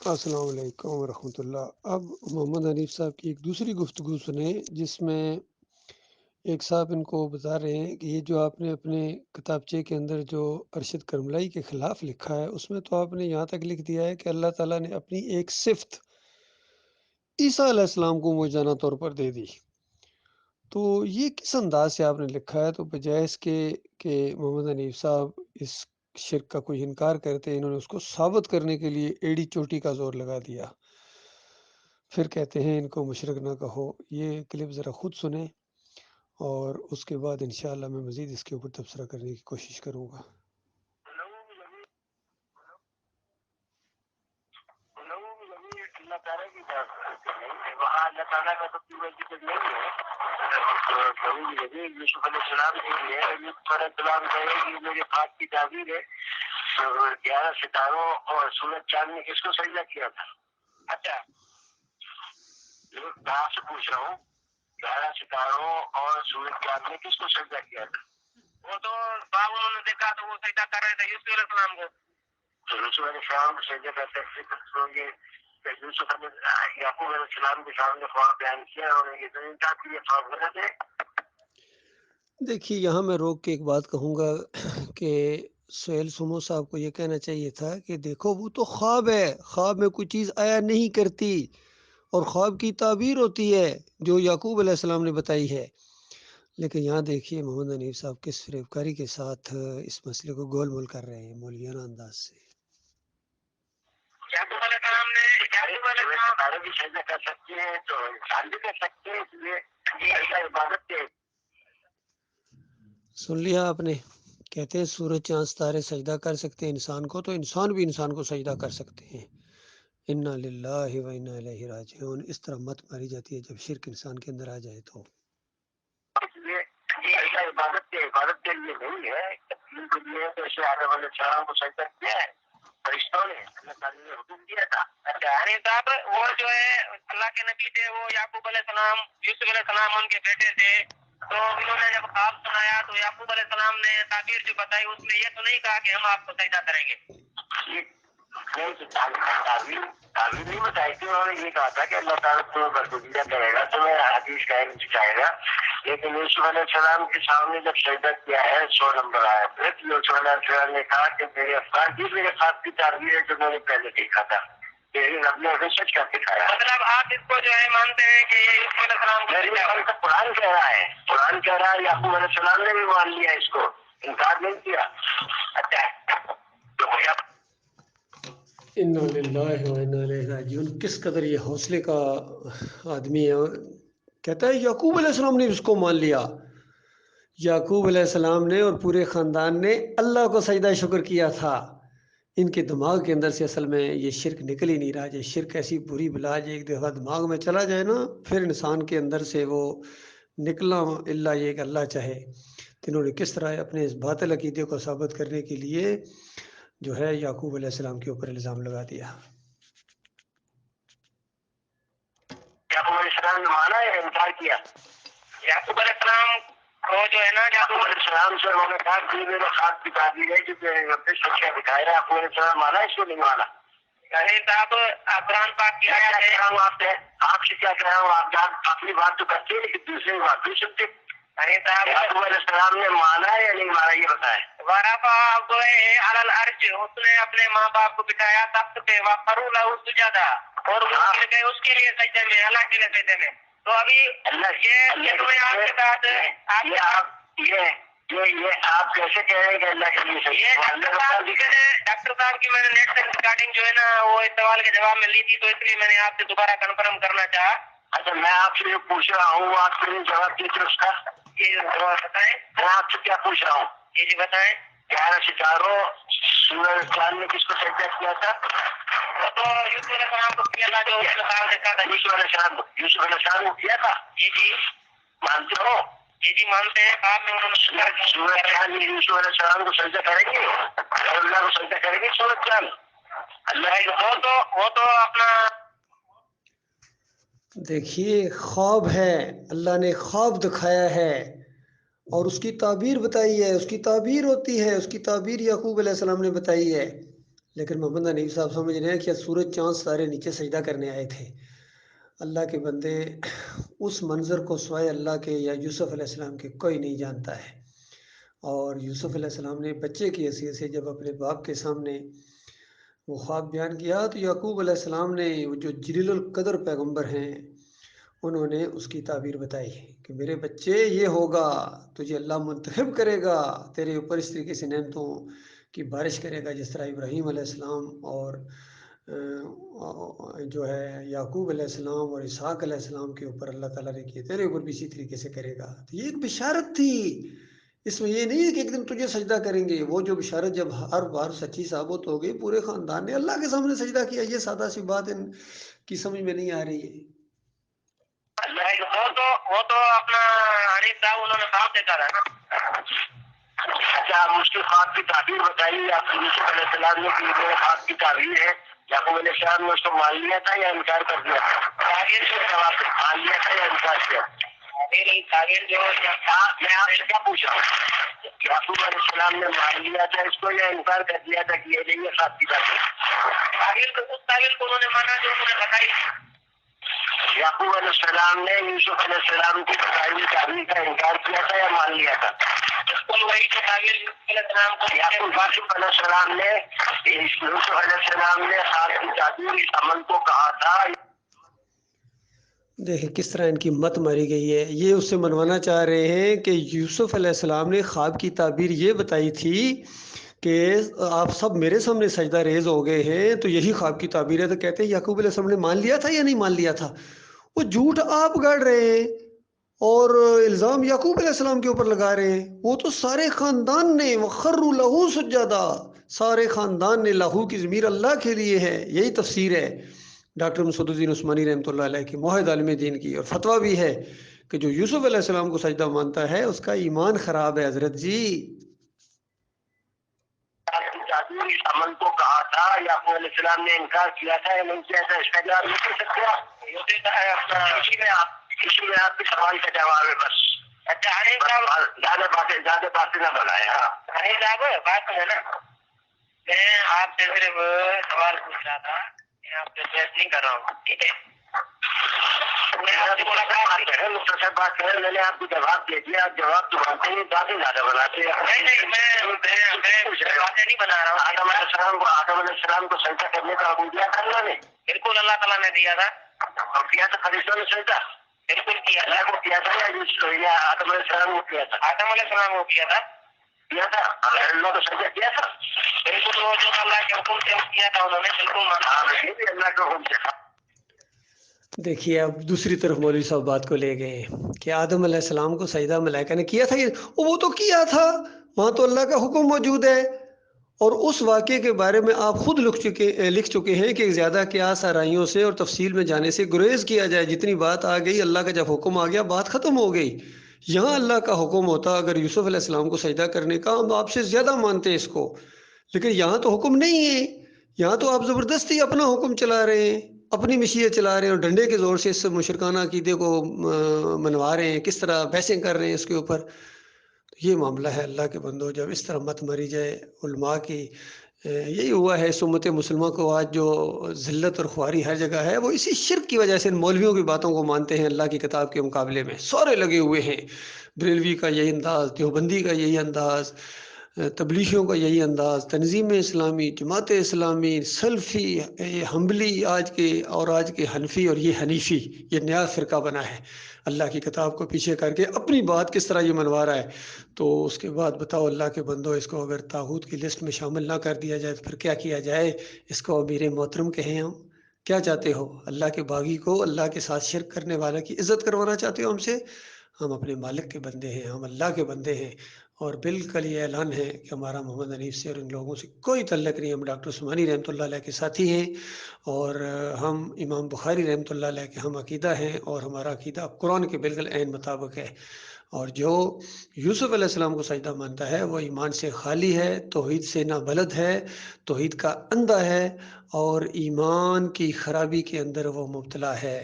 السلام علیکم ورحمۃ اللہ۔ اب محمد حنیف صاحب کی ایک دوسری گفتگو سنیں، جس میں ایک صاحب ان کو بتا رہے ہیں کہ یہ جو آپ نے اپنے کتابچے کے اندر جو ارشد کرملائی کے خلاف لکھا ہے، اس میں تو آپ نے یہاں تک لکھ دیا ہے کہ اللہ تعالیٰ نے اپنی ایک صفت عیسیٰ علیہ السلام کو موجزانہ طور پر دے دی۔ تو یہ کس انداز سے آپ نے لکھا ہے؟ تو بجائے اس کے کہ محمد حنیف صاحب اس شرک کا کوئی انکار کرتے، انہوں نے اس کو ثابت کرنے کے لیے ایڑی چوٹی کا زور لگا دیا، پھر کہتے ہیں ان کو مشرک نہ کہو۔ یہ کلپ ذرا خود سنیں اور اس کے بعد انشاءاللہ میں مزید اس کے اوپر تبصرہ کرنے کی کوشش کروں گا۔ اللہ تعالیٰ کی وہاں اللہ تعالیٰ کا تو ذکر نہیں ہے۔ یوسف علیہ السلام کے لیے یوسف علیہ السلام کہے کہ میرے خاک کی تعبیر ہے، 11 ستاروں اور سورج چاند نے کس کو سجدہ کیا تھا؟ اچھا میں آپ سے پوچھ رہا ہوں، 11 ستاروں اور سورج چاند نے کس کو سجدہ کیا تھا؟ وہ تو باپ انہوں نے دیکھا تو وہ سجدہ کر رہے تھے یوسف علیہ السلام کو۔ تو یوسف علیہ السلام کو سجدہ کرتے گے، یوسف علیہ یعقوب علیہ السلام کے سامنے خواب بیان کیا اور یہ تو انکار کیا خواب غلط ہے۔ دیکھیے یہاں میں روک کے ایک بات کہوں گا کہ سہیل سمو صاحب کو یہ کہنا چاہیے تھا کہ دیکھو وہ تو خواب ہے، خواب میں کوئی چیز آیا نہیں کرتی، اور خواب کی تعبیر ہوتی ہے جو یعقوب علیہ السلام نے بتائی ہے۔ لیکن یہاں دیکھیے محمد حنیف صاحب کس فریبکاری کے ساتھ اس مسئلے کو گول مول کر رہے ہیں مولیانہ انداز سے۔ یعقوب علیہ السلام نے یعقوب علیہ السلام بھی سجدہ کر سکتے ہیں تو انسان بھی کر سکتے ہیں، اس لیے یہ ایسا عبادت کے سن لیا آپ نے، کہتے ہیں سورج چاند ستارے سجدہ کر سکتے ہیں انسان کو، تو انسان بھی انسان کو سجدہ کر سکتے ہیں۔ انا للہ و انا الیہ راجعون۔ اس طرح مت ماری جاتی ہے جب شرک انسان کے اندر آ جائے تو۔ یہ ایسا عبادت کے لیے نہیں ہے، کے لیے جیسے آدم علیہ السلام کو سجدہ کیا ہے فرشتوں نے، اللہ تعالیٰ نے حکم دیا تھا۔ اچھا صاحب وہ جو ہے اللہ کے نبی تھے، وہ یعقوب علیہ السلام یوسف علیہ السلام ان کے بیٹے تھے، تو انہوں نے جب خواب سنایا تو یعقوب علیہ السلام نے تعبیر جو بتائی اس میں یہ تو نہیں کہا کہ ہم آپ کو سجدہ کریں گے۔ تعبیر نہیں بتائی تھی، انہوں نے یہ کہا تھا کہ اللہ تعالیٰ تمہیں برگزیدہ کرے گا، تمہیں حدیث کا علم سکھائے گا۔ لیکن یوسف علیہ السلام کے سامنے جب سجدہ کیا ہے 100 نمبر آیا پھر یوسف علیہ السلام نے کہا کہ میرے افکار بھی میرے خواب کی تعبیر ہے جو میں نے پہلے دیکھا تھا، لیکن رب نے سچ کر دکھایا۔ مطلب آپ اس کو جو ہے مانتے ہیں کہ یہ یوسف علیہ السلام کو قرآن کہہ رہا ہے، قرآن کہہ رہا ہے یعقوب علیہ السلام نے بھی مان لیا اس کو، انکار نہیں کیا۔ اچھا انا للہ و انا الیہ راجعون۔ کس قدر یہ حوصلے کا آدمی ہے۔ کہتا ہے یعقوب علیہ السلام نے اس کو مان لیا۔ یعقوب علیہ السلام نے اور پورے خاندان نے اللہ کو سجدہ شکر کیا تھا۔ ان کے دماغ کے اندر سے اصل میں یہ شرک نکل ہی نہیں رہا۔ یہ شرک ایسی بری بلا ہے، ایک دفعہ دماغ میں چلا جائے نا، پھر انسان کے اندر سے وہ نکلنا الا یہ کہ اللہ چاہے۔ تو انہوں نے کس طرح اپنے اس باطل عقیدے کو ثابت کرنے کے لیے جو ہے یعقوب علیہ السلام کے اوپر الزام لگا دیا۔ یعقوب علیہ السلام نے مانا ہے انکار کیا؟ یعقوب علیہ السلام وہ جو ہے نا یعقوب علیہ السلام سے انہوں نے کہا کہ میرے خاک کی تعبیر ہے جو میرے رب نے سچا دکھایا ہے، یعقوب علیہ السلام مانا اس کو نہیں مانا؟ یعنی صاحب قرآن پاک کی آیت ہے، ہم آپ سے کیا کہہ رہا ہوں، آپ اپنی بات تو کرتے ہیں لیکن دوسری بات بھی سنتے۔ یعقوب علیہ السلام نے مانا ہے یا نہیں مانا یہ بتائیں۔ ورفع ابویہ علی العرش، اس نے اپنے ماں باپ کو بٹھایا تخت پہ، وخروا لہ سجدا، اور وہ گر گئے اس کے لیے سجدے میں، اللہ کے لیے سجدے میں۔ تو ابھی یہ تمہیں آپ کے ساتھ یہ آپ کیسے کہہ رہے ہیں کہ اللہ کے لیے سجدے؟ ڈاکٹر صاحب کی میں نے نیٹ سے ریکارڈنگ جو ہے نا وہ اس سوال کے جواب میں لی تھی، تو اس لیے میں نے آپ سے دوبارہ کنفرم کرنا چاہا۔ اچھا میں آپ سے یہ پوچھ رہا ہوں، آپ کے لیے جواب دیجیے اس کا۔ یہ جواب بتائیں، میں آپ سے کیا پوچھ رہا ہوں؟ جی بتائیں۔ 11 ستاروں سورج چاند نے کس کو سجدہ کیا تھا؟ تو یوسف علیہ السلام کو کیا تھا، جو دیکھا تھا یوسف علیہ السلام کو کیا تھا۔ جی مانتے ہو؟ جی مانتے ہیں۔ آپ نے انہوں نے سورج چاند یوسف علیہ السلام کو سجدہ کریں گے، اللہ کو سجدہ کریں گے سورج چاند؟ اللہ وہ تو اپنا دیکھیے خواب ہے، اللہ نے خواب دکھایا ہے اور اس کی تعبیر بتائی ہے، اس کی تعبیر ہوتی ہے، اس کی تعبیر یعقوب علیہ السلام نے بتائی ہے۔ لیکن محمد حنیف صاحب سمجھ رہے ہیں کہ سورج چاند ستارے نیچے سجدہ کرنے آئے تھے۔ اللہ کے بندے، اس منظر کو سوائے اللہ کے یا یوسف علیہ السلام کے کوئی نہیں جانتا ہے۔ اور یوسف علیہ السلام نے بچے کی حیثیت سے جب اپنے باپ کے سامنے وہ خواب بیان کیا تو یعقوب علیہ السلام نے، جو جلیل القدر پیغمبر ہیں، انہوں نے اس کی تعبیر بتائی کہ میرے بچے یہ ہوگا، تجھے اللہ منتخب کرے گا، تیرے اوپر اس طریقے سے نعمتوں کی بارش کرے گا جس طرح ابراہیم علیہ السلام اور جو ہے یعقوب علیہ السلام اور اسحاق علیہ السلام کے اوپر اللہ تعالیٰ نے کیے، تیرے اوپر بھی اسی طریقے سے کرے گا۔ تو یہ ایک بشارت تھی، اس میں یہ نہیں ہے کہ ایک دن تجھے سجدہ کریں گے۔ وہ جو بشارت جب ہر بار سچی ثابت ہو گئی، پورے خاندان نے اللہ کے سامنے سجدہ کیا۔ یہ سادہ سی بات ان کی سمجھ میں نہیں آ رہی ہے۔ وہ تو اپنا حنیف صاحب انہوں نے خواب دیکھا تھا نا۔ اچھا، آپ اس کے خواب کی تعبیر بتائیے۔ آپ یوسف علیہ السلام نے کہ میرے خواب کی تعبیر ہے، یعقوب علیہ السلام نے اس کو مان لیا تھا یا انکار کر دیا تھا؟ تعبیر سے جواب مان لیا تھا یا انکار کیا؟ تعبیر جو میں آپ سے کیا پوچھا ہوں، یعقوب علیہ السلام نے مان لیا تھا اس کو یا انکار کر دیا تھا کہ یہ نہیں ہے خواب کی تعبیر؟ تعبیر کو، اس تعبیر کو انہوں نے مانا جو انہوں نے بتائی تھی۔ یعقوب علیہ السلام نے یوسف علیہ السلام کی بتائی ہوئی تعبیر کا انکار کیا تھا یا مان لیا تھا؟ بالکل وہی جو تعبیر یوسف علیہ السلام کو، یعقوب علیہ السلام نے، یوسف علیہ السلام نے خواب کی تعبیر اس عمل کو کہا تھا۔ دیکھیں کس طرح ان کی مت ماری گئی ہے۔ یہ اس سے منوانا چاہ رہے ہیں کہ یوسف علیہ السلام نے خواب کی تعبیر یہ بتائی تھی کہ آپ سب میرے سامنے سجدہ ریز ہو گئے ہیں، تو یہی خواب کی تعبیر ہے۔ تو کہتے ہیں یعقوب علیہ السلام نے مان لیا تھا یا نہیں مان لیا تھا؟ وہ جھوٹ آپ گاڑ رہے ہیں اور الزام یعقوب علیہ السلام کے اوپر لگا رہے ہیں۔ وہ تو سارے خاندان نے وَخَرُّوا لَهُ سُجَّدًا، سارے خاندان نے، لہو کی ضمیر اللہ کے لیے ہے، یہی تفسیر ہے ڈاکٹر مسعود الدین عثمانی رحمۃ اللہ علیہ کی، موحد عالم دین کی۔ اور فتویٰ بھی ہے کہ جو یوسف علیہ السلام کو سجدہ مانتا ہے اس کا ایمان خراب ہے حضرت جی۔ اس عمل کو کہا تھا، یعقوب علیہ السلام نے انکار کیا تھا یا نہیں کیا تھا، اس کا جواب نہیں دے سکتے آپ؟ اسی میں آپ کے سوال کا جواب ہے بس۔ اچھا حنیف صاحب، زیادہ باتیں نہ بنائیں۔ ہاں حنیف صاحب، بات ہے نا، میں آپ سے صرف سوال پوچھ رہا تھا، میں آپ سے بحث نہیں کر رہا ہوں، ٹھیک ہے؟ مختصر بات کریں، میں نے آپ کو جواب دے دیا، آپ جواب تو بنتے ہیں، باتیں زیادہ بناتے ہیں۔ نہیں، میں باتیں نہیں بنا رہا ہوں۔ آدم علیہ السلام کو سجدہ کرنے کا حکم دیا تھا اللہ نے؟ بالکل اللہ تعالیٰ نے دیا تھا۔ اور کیا تھا فرشتوں نے سجدہ؟ بالکل کیا۔ اللہ کو کیا تھا یا آدم علیہ السلام کو کیا تھا؟ آدم علیہ السلام کو کیا تھا۔ اللہ کو سجدہ کیا تھا؟ بالکل، وہ جو اللہ کے حکم سے کیا تھا انہوں نے، بالکل یہ بھی اللہ کے حکم سے۔ دیکھیے اب دوسری طرف مولوی صاحب بات کو لے گئے کہ آدم علیہ السلام کو سجدہ ملائکہ نے کیا تھا، وہ تو کیا تھا، وہاں تو اللہ کا حکم موجود ہے۔ اور اس واقعے کے بارے میں آپ خود لکھ چکے ہیں کہ زیادہ قیاس آرائیوں سے اور تفصیل میں جانے سے گریز کیا جائے۔ جتنی بات آ گئی، اللہ کا جب حکم آ گیا بات ختم ہو گئی۔ یہاں اللہ کا حکم ہوتا اگر یوسف علیہ السلام کو سجدہ کرنے کا، ہم آپ سے زیادہ مانتے ہیں اس کو، لیکن یہاں تو حکم نہیں ہے۔ یہاں تو آپ زبردستی اپنا حکم چلا رہے ہیں، اپنی مشیت چلا رہے ہیں اور ڈنڈے کے زور سے اس مشرکانہ عقیدے کو منوا رہے ہیں، کس طرح بحثیں کر رہے ہیں اس کے اوپر۔ یہ معاملہ ہے اللہ کے بندو، جب اس طرح مت مری جائے علماء کی۔ یہی ہوا ہے اس امت مسلمہ کو آج جو ذلت اور خواری ہر جگہ ہے، وہ اسی شرک کی وجہ سے ان مولویوں کی باتوں کو مانتے ہیں اللہ کی کتاب کے مقابلے میں۔ سورے لگے ہوئے ہیں، بریلوی کا یہی انداز، دیوبندی کا یہی انداز، تبلیغیوں کا یہی انداز، تنظیم اسلامی، جماعت اسلامی، سلفی، حنبلی آج کے حنفی، اور یہ حنیفی، یہ نیا فرقہ بنا ہے اللہ کی کتاب کو پیچھے کر کے اپنی بات کس طرح یہ منوا رہا ہے۔ تو اس کے بعد بتاؤ اللہ کے بندو، اس کو اگر طاغوت کی لسٹ میں شامل نہ کر دیا جائے تو پھر کیا کیا جائے؟ اس کو امیر محترم کہیں ہم؟ کیا چاہتے ہو؟ اللہ کے باغی کو اللہ کے ساتھ شرک کرنے والا کی عزت کروانا چاہتے ہو ہم سے؟ ہم اپنے مالک کے بندے ہیں، ہم اللہ کے بندے ہیں، اور بالکل یہ اعلان ہے کہ ہمارا محمد حنیف سے اور ان لوگوں سے کوئی تعلق نہیں۔ ہم ڈاکٹر عثمانی رحمۃ اللہ علیہ کے ساتھی ہیں، اور ہم امام بخاری رحمۃ اللہ علیہ کے ہم عقیدہ ہیں، اور ہمارا عقیدہ قرآن کے بالکل عین مطابق ہے۔ اور جو یوسف علیہ السلام کو سجدہ مانتا ہے وہ ایمان سے خالی ہے، توحید سے نابلد ہے، توحید کا اندھا ہے، اور ایمان کی خرابی کے اندر وہ مبتلا ہے۔